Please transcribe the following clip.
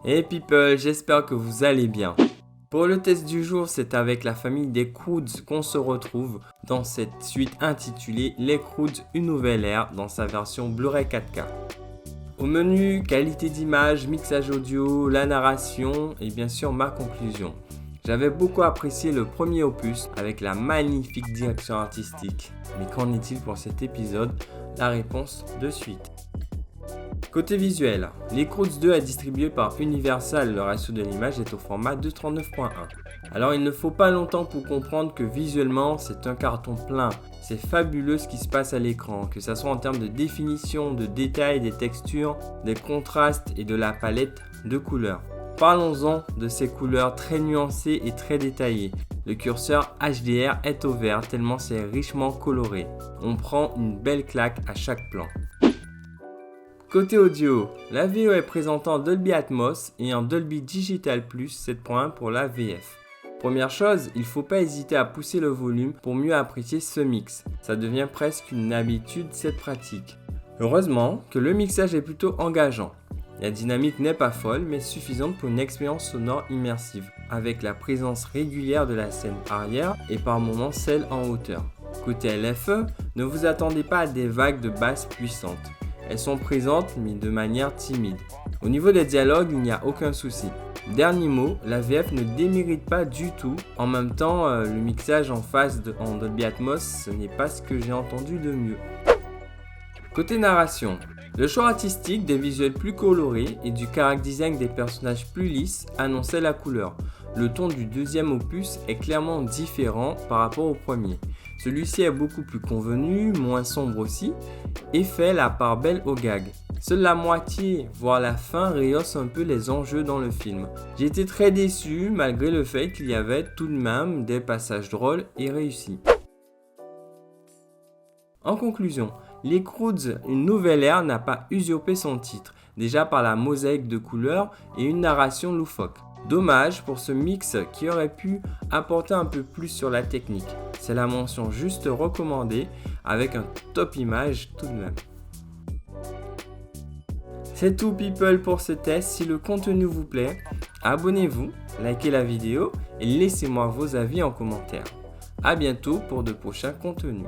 Hey people, j'espère que vous allez bien. Pour le test du jour, c'est avec la famille des Croods qu'on se retrouve dans cette suite intitulée Les Croods, une nouvelle ère dans sa version Blu-ray 4K. Au menu, qualité d'image, mixage audio, la narration et bien sûr ma conclusion. J'avais beaucoup apprécié le premier opus avec la magnifique direction artistique. Mais qu'en est-il pour cet épisode? La réponse de suite. Côté visuel, Les Croods 2 est distribué par Universal, le ratio de l'image est au format 2:39.1. Alors il ne faut pas longtemps pour comprendre que visuellement c'est un carton plein. C'est fabuleux ce qui se passe à l'écran, que ce soit en termes de définition, de détails, des textures, des contrastes et de la palette de couleurs. Parlons-en de ces couleurs très nuancées et très détaillées. Le curseur HDR est au vert tellement c'est richement coloré. On prend une belle claque à chaque plan. Côté audio, la VO est présentée en Dolby Atmos et en Dolby Digital Plus 7.1 pour la VF. Première chose, il ne faut pas hésiter à pousser le volume pour mieux apprécier ce mix. Ça devient presque une habitude cette pratique. Heureusement que le mixage est plutôt engageant. La dynamique n'est pas folle mais suffisante pour une expérience sonore immersive, avec la présence régulière de la scène arrière et par moments celle en hauteur. Côté LFE, ne vous attendez pas à des vagues de basses puissantes. Elles sont présentes mais de manière timide. Au niveau des dialogues, il n'y a aucun souci. Dernier mot, la VF ne démérite pas du tout. En même temps, le mixage en Dolby Atmos, ce n'est pas ce que j'ai entendu de mieux. Côté narration, le choix artistique des visuels plus colorés et du character design des personnages plus lisses annonçait la couleur. Le ton du deuxième opus est clairement différent par rapport au premier. Celui-ci est beaucoup plus convenu, moins sombre aussi, et fait la part belle au gag. Seule la moitié, voire la fin, rehausse un peu les enjeux dans le film. J'ai été très déçu malgré le fait qu'il y avait tout de même des passages drôles et réussis. En conclusion, Les Croods, une nouvelle ère n'a pas usurpé son titre, déjà par la mosaïque de couleurs et une narration loufoque. Dommage pour ce mix qui aurait pu apporter un peu plus sur la technique. C'est la mention juste recommandée avec un top image tout de même. C'est tout people pour ce test. Si le contenu vous plaît, abonnez-vous, likez la vidéo et laissez-moi vos avis en commentaire. A bientôt pour de prochains contenus.